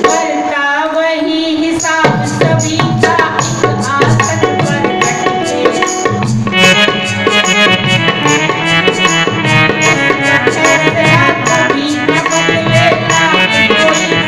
करता वही हिसाब सभी का आसन पर बैठे। फैसला कभी न बदलेगा कोई से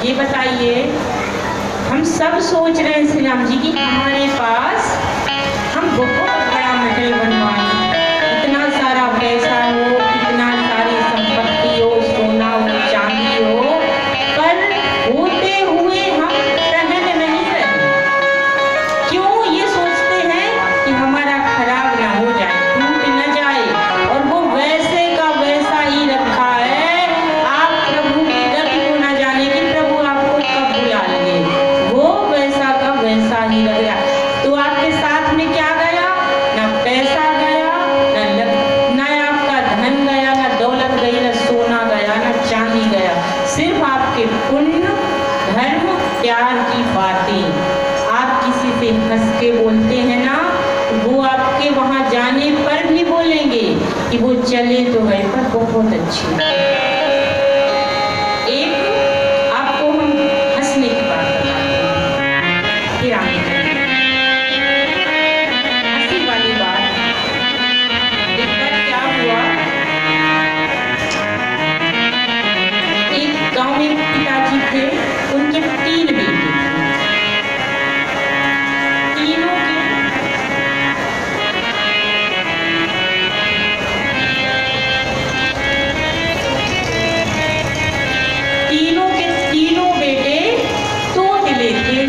ये बताइए, हम सब सोच रहे हैं श्री राम जी की हमारे पास हम बहुत बड़ा महल बनवाएं, इतना सारा पैसा हो, इतना सारी संपत्ति हो, सोना हो, चांदी हो, पर होते हुए हम रहन नहीं रहे। क्यों? ये सोचते हैं कि हमारा खराब ना हो जाए, टूट न जाए, और वो वैसे का वैसा ही रखा है। आप प्रभु की गति को ना जाने कि प्रभु आपको कब बुला लेंगे, वो वैसा का वैसा ही रह गया। तो आपके साथ में क्या गया? ना पैसा गया, ना आपका धन गया, ना दौलत गई, ना सोना गया, ना चांदी गया, सिर्फ आपके पुण्य, धर्म, प्यार की बातें। आप किसी से हंस के बोलते हैं ना, वो आपके वहां जाने पर भी बोलेंगे कि वो चले तो गए पर बहुत अच्छी। एक आपको हम हंसने की बात बताते हैं, फिर आगे हंसी वाली बात। एक बार क्या हुआ, एक गांव में पिताजी थे, उनके 3 बेटे थे। तीनों के तीनों बेटे तोतले थे।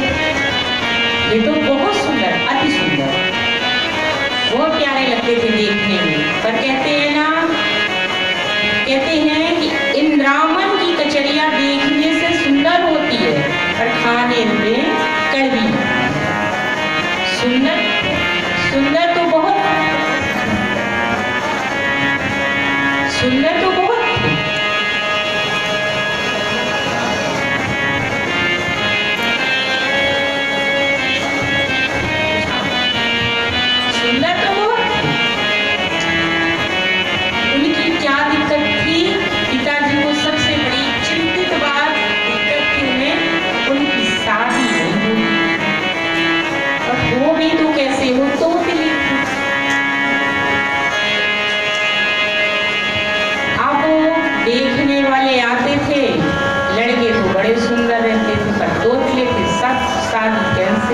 ये तो बहुत सुंदर, अति सुंदर, बहुत प्यारे लगते थे देखने में। पर कहते हैं कि इंद्रावन की कचरिया देखने से सुंदर होती है, पर खाने में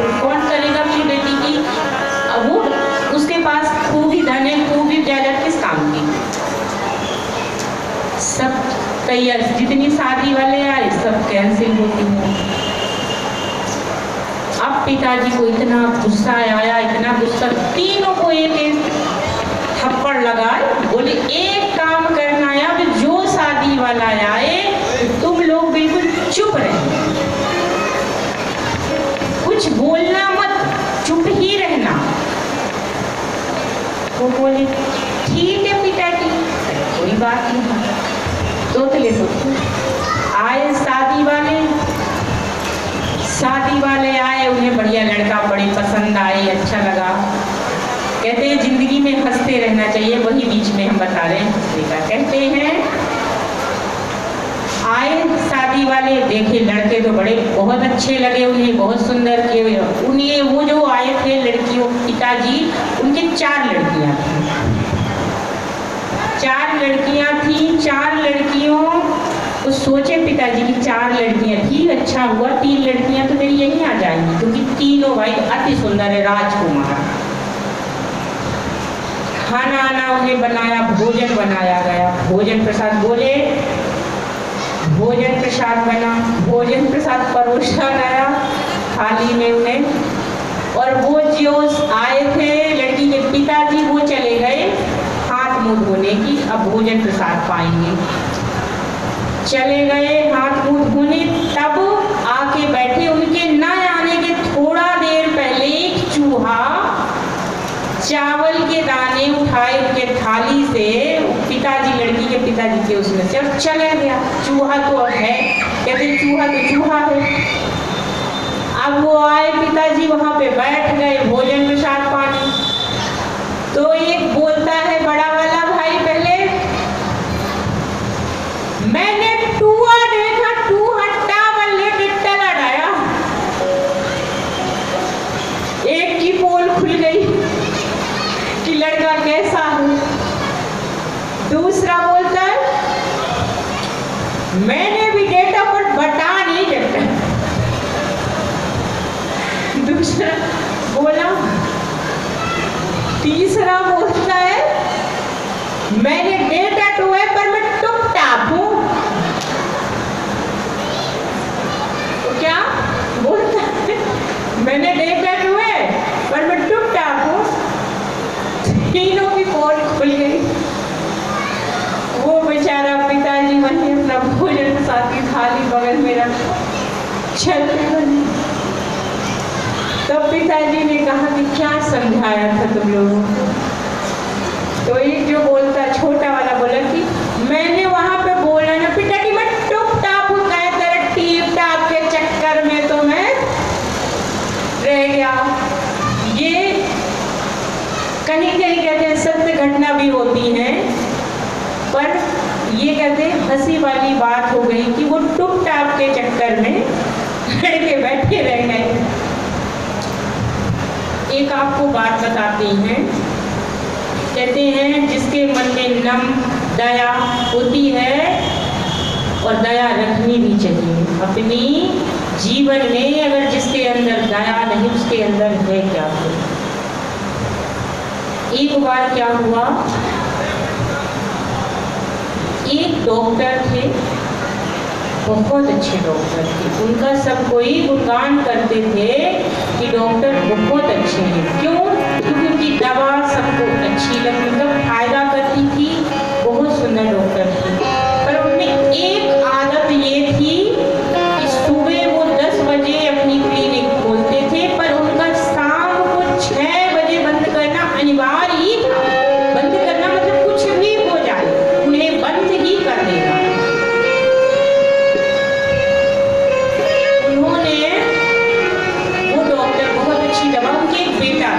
से कौन करेगा अपनी बेटी की? वो उसके पास खूब ही धन है, खूब ही जायदाद, किस काम की? सब तैयार, जितनी शादी वाले आए सब कैंसिल होती हैं। अब पिताजी को इतना गुस्सा आया, इतना गुस्सा, तीनों को एक एक थप्पड़ लगाए, बोले एक काम करना है, अब जो शादी वाला आए तुम लोग बिल्कुल चुप रहे, कुछ बोलना मत, चुप ही रहना। वो बोले ठीक है पिताजी, कोई बात नहीं। तोतले आए शादी वाले आए, उन्हें बढ़िया लड़का बड़े पसंद आए, अच्छा लगा। कहते हैं जिंदगी में हंसते रहना चाहिए, वही बीच में हम बता रहे हैं हंसने का। कहते हैं आए शादी वाले, देखे लड़के तो बड़े बहुत अच्छे लगे उन्हें, बहुत सुंदर के उन्हें। वो जो आए थे लड़कियों, पिताजी उनके 4 लड़कियां थी, 4 लड़कियां थी। 4 लड़कियों तो सोचे पिताजी की 4 लड़कियां थी, अच्छा हुआ 3 लड़कियां तो मेरी यहीं आ जाएंगी, क्योंकि तीनों भाई अति सुंदर है, राजकुमार। खाना आना उन्हें बनाया, भोजन बनाया गया, भोजन प्रसाद, बोले भोजन प्रसाद बना, भोजन प्रसाद परोसा गया थाली में उन्हें। और वो जो आए थे लड़की के पिताजी, वो चले गए हाथ मुंह धोने की, अब भोजन प्रसाद पाएंगे। चले गए हाथ मुंह धोने, तब आके बैठे, उनके न आने के थोड़ा देर पहले एक चूहा चावल के दाने उठाए उनके थाली से, पिताजी लड़की के पिताजी के उसमें से, और चला गया। चूहा तो अब है, कहते चूहा तो चूहा है। अब वो आए पिताजी वहां पे बैठ गए, भोजन प्रसाद पानी। तो एक बोलता है बड़ा वाला भाई, पहले मैंने टूहा देखा, टूहा टावल लेके टला डाया, एक की पोल खुल गई कि लड़का कैसा है। दूसरा बोलता है मैंने भी देखा पर बता नहीं सकता। दूसरा बोला, तीसरा बोलता है मैंने देखा तो है पर मैं टुप टाप हूं। तो क्या बोलता है, मैंने देखा तो है पर मैं टुप टाप हूं। तीनों की पोल खुल गई। वो बेचारा पिताजी वहीं अपना भोजन के साथ की थाली बगल में रख चलते बने। तब पिताजी ने कहा कि क्या समझाया था तुम लोगों को? तो एक जो बोलता, छोटा वाला बोला कि मैंने वहां पे बोला ना पिताजी, मैं टुप टाप होता है तेरे टीप टाप के चक्कर में तो मैं रह गया। ये कहीं कहीं कहते हैं सत्य घटना भी होती है, पर ये कहते हैं हंसी वाली बात हो गई कि वो टुप टाप के चक्कर में लड़के बैठे रह गए। एक आपको बात बताते हैं, कहते हैं जिसके मन में नम दया होती है, और दया रखनी भी चाहिए अपनी जीवन में। अगर जिसके अंदर दया नहीं, उसके अंदर है क्या? एक बार क्या हुआ, एक डॉक्टर थे, बहुत अच्छे डॉक्टर थे, उनका सब कोई गुणगान करते थे कि डॉक्टर बहुत अच्छे हैं। क्यों? क्योंकि उनकी दवा सबको अच्छी लगती, मतलब फायदा करती थी, बहुत सुंदर डॉक्टर थी। पर उनमें एक आदत ये थी कि सुबह वो 10 बजे अपनी क्लिनिक खोलते थे, पर उनका शाम को 6 बजे बंद करना अनिवार्य ही था। बंद करना मतलब कुछ भी हो जाए उन्हें बंद ही कर देना। उन्होंने, वो डॉक्टर बहुत अच्छी दवा, उनके एक बेटा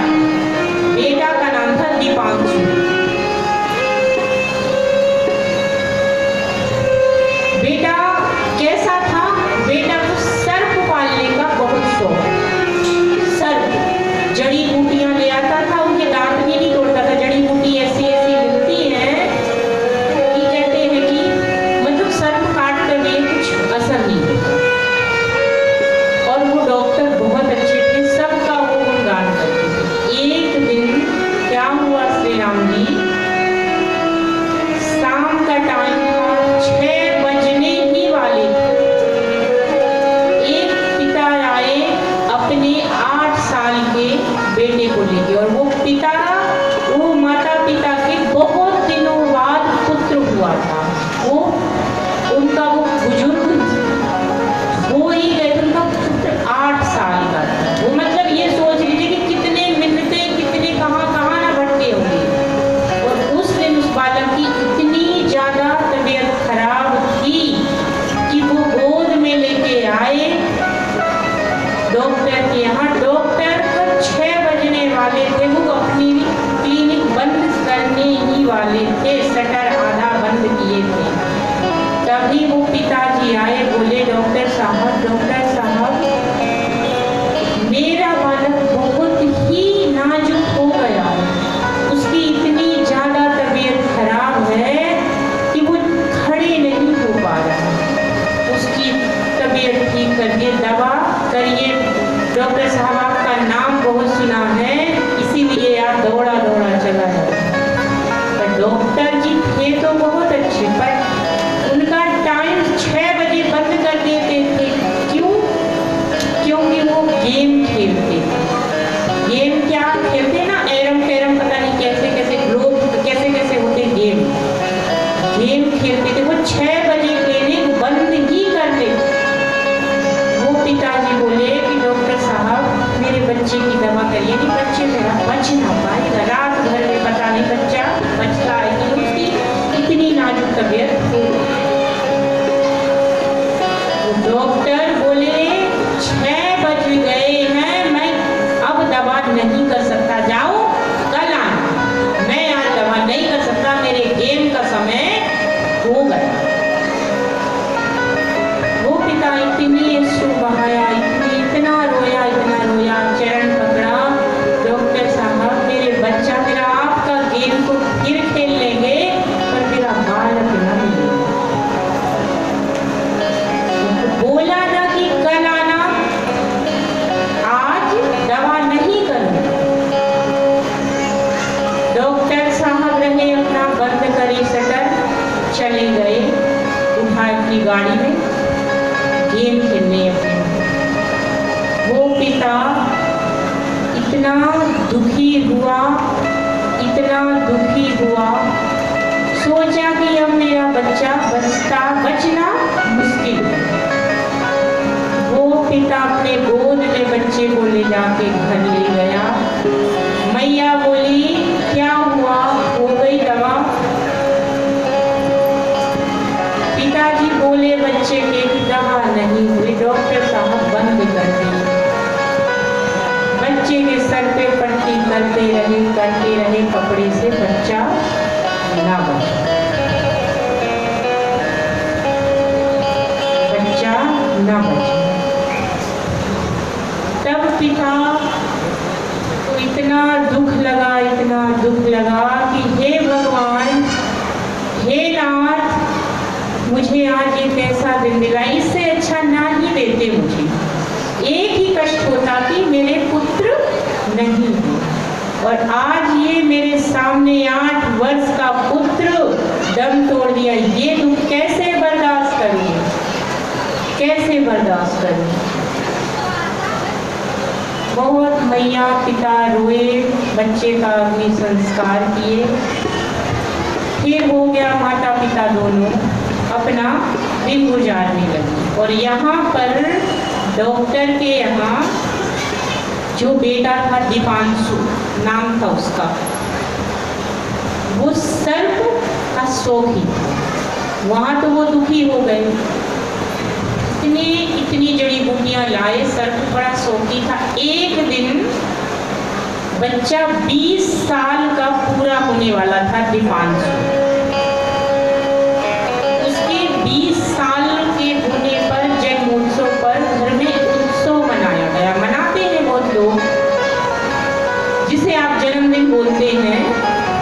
डॉक्टर के यहाँ। डॉक्टर को 6 बजने वाले थे, वो अपनी क्लिनिक बंद करने ही वाले थे, शटर आधा बंद किए थे। तभी वो पिताजी आए, बोले डॉक्टर साहब मेरा बालक बहुत ही नाजुक हो गया, उसकी इतनी ज़्यादा तबीयत खराब है कि वो खड़े नहीं हो पा रहा, उसकी तबीयत ठीक करिए, दवा करिए। डॉक्टर साहब आपका नाम बहुत सुना है, इसीलिए आप दौड़ा चला है। पर डॉक्टर जी थे तो बहुत अच्छे, पर उनका टाइम 6 बजे बंद कर देते थे। क्यों? क्योंकि वो गेम खेलते थे। गेम क्या खेलते ना, एरम टेरम, पता नहीं कैसे ग्लोब कैसे होते गेम खेलते थे। वो 6 बजे क्लिनिक बंद ही कर देते। वो पिताजी बोले कि डॉक्टर साहब मेरे बच्चे की दवा करिए, कि बच्चे मेरा बच ना पाएगा, रात भर में पता नहीं बच्चा बचता है कि उसकी इतनी नाजुक तबीयत हो। डॉक्टर बोले 6 बज गए हैं, मैं अब दवा नहीं कर सकता, जाओ कल आना, मैं आज दवा नहीं कर सकता, मेरे गेम का समय हो गया। वो पिता इतनी अश्रु बहाया, इतना रोया, चरण पकड़ा, डॉक्टर साहब मेरे बच्चा, मेरा आपका गेम को फिर खेल लेंगे पर मेरा बालक न मिलेगा। बोला ना कि कल आना, आज दवा नहीं करूंगा। डॉक्टर साहब रहे अपना बंद करी शटर, चले गए उठा की गाड़ी में गेम खेलने अपने। वो पिता इतना दुखी हुआ, सोचा कि अब मेरा बच्चा बचना मुश्किल है। वो पिता अपने गोद में बच्चे को ले जाके घर ले गया। मैया बोली क्या हुआ, हो गई दवा? पिताजी बोले बच्चे के कि दवा नहीं हुई, डॉक्टर साहब बंद कर दी। बच्चे के सर पे पट्टी करते रहे, कपड़े से बच्चा ना बचा। तब पिता को इतना दुख लगा कि हे भगवान, हे नाथ, मुझे आज ये कैसा दिन मिला, इससे अच्छा ना ही देते मुझे। एक ही कष्ट होता कि मेरे पुत्र नहीं है, और आज ये मेरे सामने 8 वर्ष का पुत्र दम तोड़ दिया। ये दुख कैसे बर्दाश्त करूं? बहुत मैया पिता रोए, बच्चे का अग्नि संस्कार किए। फिर हो गया, माता पिता दोनों अपना दिन गुजारने लगे। और यहाँ पर डॉक्टर के यहाँ जो बेटा था, दीपांशु नाम था उसका, वो सर्प का शौकी था। वहाँ तो वो दुखी हो गए, इतनी जड़ी बूटियां लाए, सर्प बड़ा शौकी था। एक दिन बच्चा 20 साल का पूरा होने वाला था दीपांशु। उसके 20 साल के होने पर जन्मोत्सव पर घर में उत्सव मनाया गया। मनाते हैं बहुत लोग, जिसे आप जन्मदिन बोलते हैं,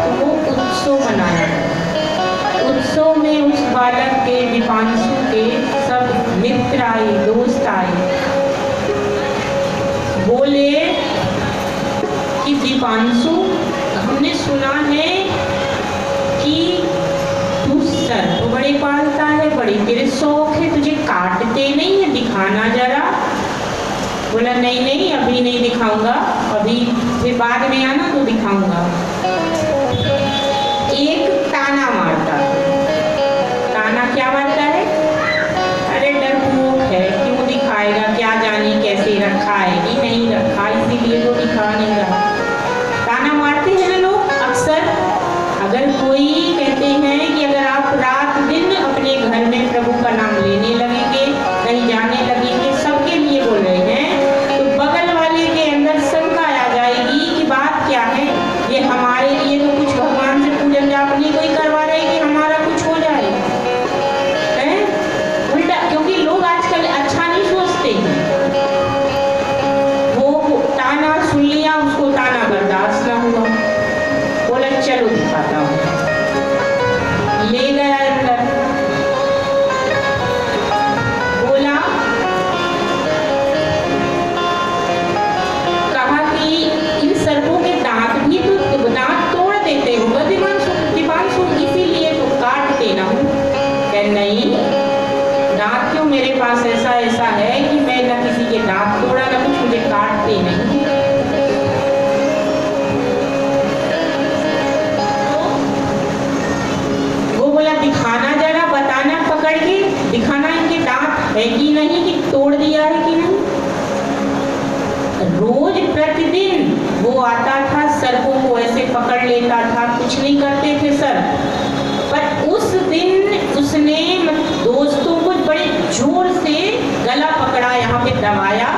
तो वो उत्सव मनाया गया। उत्सव में उस बालक के, दीपांशु के सब मित्र आए, दोस्त आए। बोले कि दीपांशु, हमने सुना है कि तू सर्प बड़े पालता है, बड़ी तेरे शौक है, तुझे काटते नहीं है, दिखाना जरा। बोला नहीं अभी नहीं दिखाऊंगा, अभी फिर बाद में आना तो दिखाऊंगा। एक ताना मारता है। ताना क्या मारता है? अरे डरपोक है, क्यों दिखाएगा, क्या जाने कैसे रखा है कि नहीं रखा, इसीलिए तो दिखा नहीं रहा। ताना मारते हैं ना लोग अक्सर। अगर कोई कहते हैं कि अगर आप रात दिन अपने घर में प्रभु का नाम लेने लगेंगे, कहीं जाने लगेंगे, सबके लिए बोल रहे हैं, तो है कि नहीं? रोज प्रतिदिन वो आता था, सर्पों को ऐसे पकड़ लेता था, कुछ नहीं करते थे सर्प। पर उस दिन उसने दोस्तों को बड़े जोर से गला पकड़ा, यहाँ पे दबाया,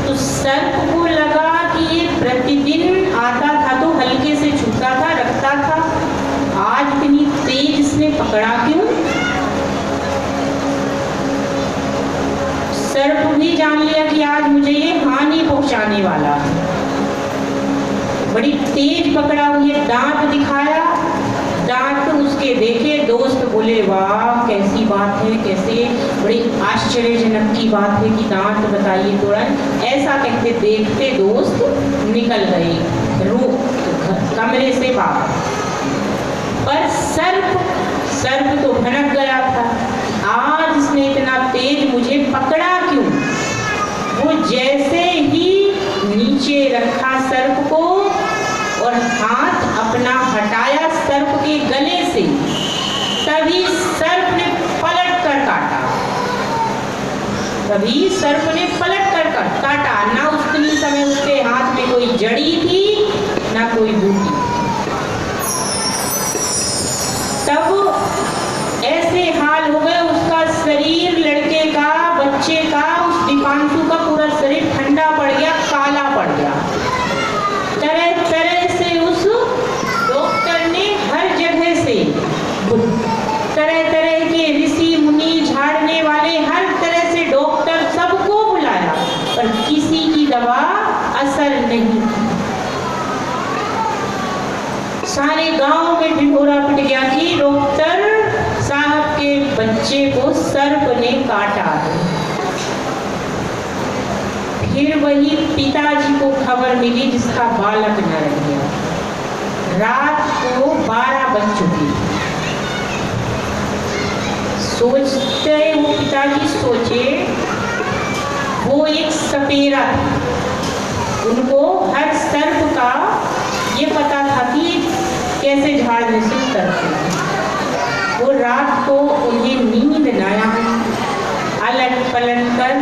तो सर्प को लगा कि ये प्रतिदिन आता था तो हल्के से छूता था, रखता था, आज इतनी तेज इसने पकड़ा क्यों? सर्प भी जान लिया कि आज मुझे ये हानि पहुंचाने वाला है। बड़ी तेज पकड़ा, हुई दांत दिखाया, दांत उसके देखे, दोस्त बोले वाह कैसी बात है, कैसे बड़ी आश्चर्यजनक की बात है कि दांत बताइए तुरंत। ऐसा कहते देखते दोस्त निकल गए कमरे से बाहर। पर सर्प तो भनक गया था, आज इसने इतना तेज मुझे पकड़ा क्यों? वो जैसे ही नीचे रखा सर्प को और हाथ अपना हटाया सर्प के गले से, तभी सर्प ने पलट कर काटा। ना उतनी समय उसके हाथ में कोई जड़ी थी ना कोई बूटी। तब ऐसे हाल हो गए, उसका शरीर, लड़के का, बच्चे का, उस दीपांशु का पूरा शरीर ठंडा पड़ गया, काला पड़ गया। तरह तरह से उस डॉक्टर ने हर जगह से तरह तरह के ऋषि मुनि, झाड़ने वाले, हर तरह से डॉक्टर सबको बुलाया, पर किसी की दवा असर नहीं। सारे गांव में ढिढोरा पिट गया कि डॉक्टर साहब के बच्चे को सर्प ने काटा है। फिर वही पिताजी को खबर मिली जिसका बालक न रह गया। रात को 12 बज चुकी। सोचते वो पिताजी सोचे, वो एक सपेरा था, उनको हर सर्प का ये पता था कि कैसे झाड़ने से उतरते हैं। वो रात को उन्हें नींद न आया, अलट पलट कर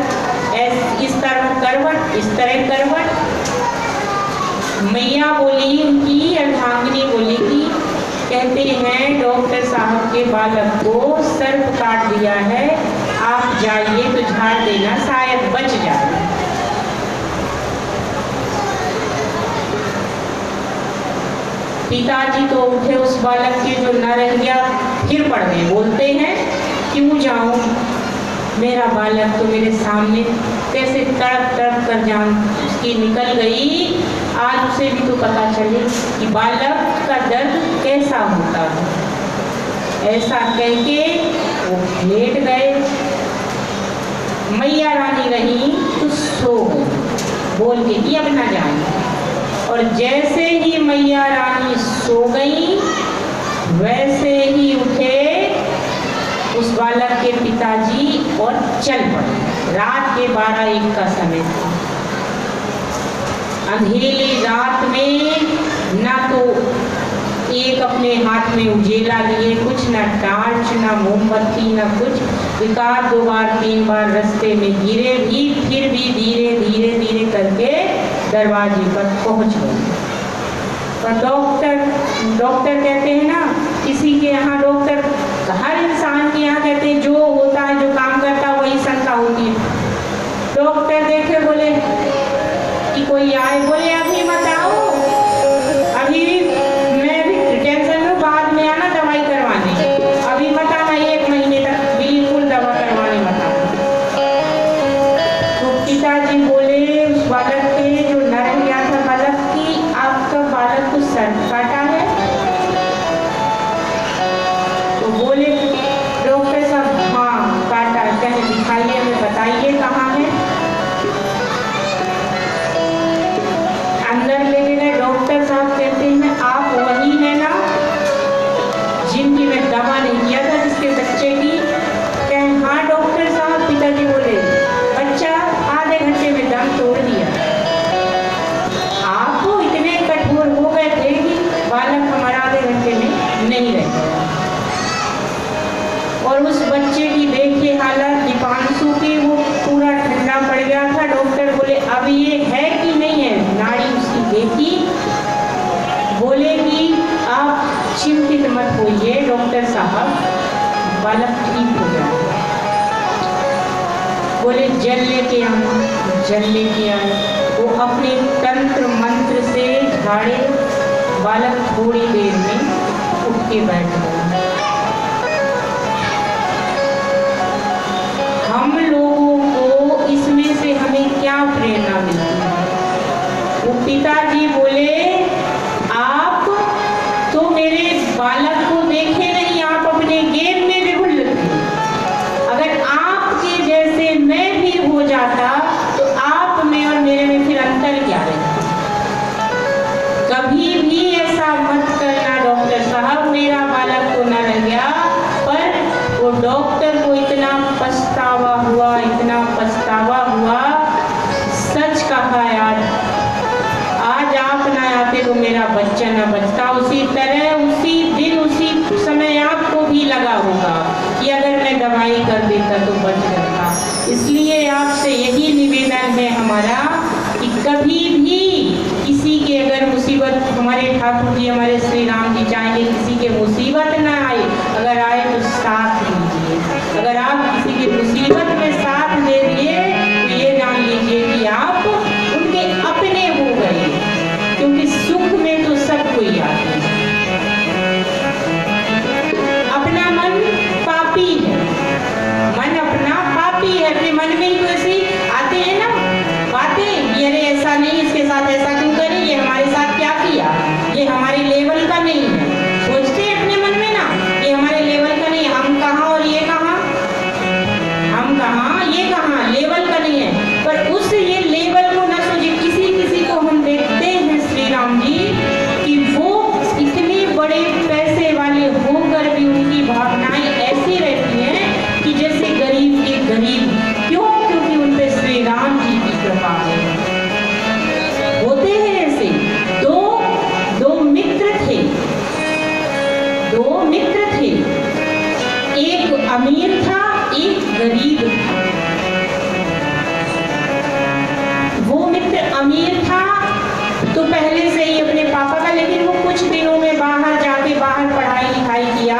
इस तरह करवट, इस तरह करवट। मैया बोली, उनकी अर्धांगिनी बोली कि कहते हैं डॉक्टर साहब के बालक को सर्प काट दिया है, आप जाइए तो झाड़ देना, शायद बच जाए। पिताजी तो उठे उस बालक के जो न रह गया, फिर पड़ गए। बोलते हैं क्यों जाऊं, मेरा बालक तो मेरे सामने कैसे तड़प तड़प कर जान उसकी निकल गई, आज उसे भी तो पता चले कि बालक का दर्द कैसा होता है। ऐसा कह के वो लेट गए। मैया रानी रही तो सो गई, बोल के कि अब न जाए। और जैसे ही मैया रानी सो गई, वैसे ही उठे उस बालक के पिताजी और चल पड़े। रात के 12-1 का समय था। अंधेरी रात में ना तो एक अपने हाथ में उजेला लिए, कुछ ना टार्च, ना मोमबत्ती, ना कुछ। एक आध 2 बार 3 बार रास्ते में गिरे भी, फिर भी धीरे धीरे धीरे करके दरवाजे पर पहुंच गए। पर डॉक्टर कहते हैं ना, किसी के यहाँ डॉक्टर, हर इंसान के यहाँ कहते हैं जो होता है, जो काम करता है वही शंका होती है। डॉक्टर देखे, बोले कि कोई आए, बोले अभी मत आओ, अभी मैं भी टेंशन में, बाद में आना दवाई करवाने, अभी मत आना, 1 महीने तक बिल्कुल दवा करवाने मत आना। तो पिताजी बोले उस बालक के जो न रह गया था बालक की, आपका बालक को सर्प काटा है? तो बोले डॉक्टर साहब हाँ काटा, कैसे दिखाइए, हमें बताइए कहाँ है। अंदर ले अब ये है कि नहीं है। नाड़ी उसकी देखी, बोले कि आप चिंतित मत होइए डॉक्टर साहब, बालक ठीक हो जाए। बोले जल लेके आना, जल लेके आए। वो अपने तंत्र मंत्र से झाड़े, बालक थोड़ी देर में उठ के बैठ गया। हम लोगों को इसमें से हमें क्या प्रेरणा मिलती है? वो पिताजी बोले आप तो मेरे बालक को देखे नहीं, आप अपने गेम में विभुल थे। अगर आपके जैसे मैं भी हो जाता तो आप में और मेरे में फिर अंतर क्या रहता? कभी भी ऐसा मत करना डॉक्टर साहब। मेरा बालक तो न रह गया, पर वो डॉक्टर को इतना पछतावा हुआ, इतना पछतावा हुआ। सच कहा यार, आज आप ना आते तो मेरा बच्चा न बचता। उसी तरह उसी दिन उसी समय आपको भी लगा होगा कि अगर मैं दवाई कर देता तो बच जाता। इसलिए आपसे यही निवेदन है हमारा कि कभी भी किसी के अगर मुसीबत, हमारे ठाकुर जी, हमारे श्री राम जी चाहेंगे किसी के मुसीबत ना आए, अगर आए तो साथ दीजिए। अगर आप किसी की मुसीबत में साथ दे दिए तो ये जान लीजिए कि आप उनके अपने हो गए, क्योंकि सुख में तो सब कोई आते हैं। अपना मन पापी है, मन अपना पापी है। अपने मन में ही तो ऐसे आते हैं ना बातें, ये अरे ऐसा नहीं, इसके साथ ऐसा क्यों करें, ये हमारे साथ क्या किया, ये हमारे लेवल का नहीं है। सोचते हैं अपने मन में ना, ये हमारे लेवल का नहीं है, हम कहाँ और ये कहाँ, हम कहाँ ये कहाँ, लेवल का नहीं है। पर उस ये लेवल को ना सोचिए। किसी किसी को हम देखते हैं श्री राम जी कि वो इतने बड़े पैसे वाले होकर भी उनकी भावनाएं ऐसी रहती हैं कि जैसे गरीब के गरीब। क्यों? क्योंकि उन पे श्री राम जी की कृपा है। होते हैं ऐसे। दो मित्र थे, दो मित्र थे, एक अमीर था, एक गरीब था। वो मित्र अमीर था तो पहले से ही अपने पापा का, लेकिन वो कुछ दिनों में बाहर जाके बाहर पढ़ाई लिखाई किया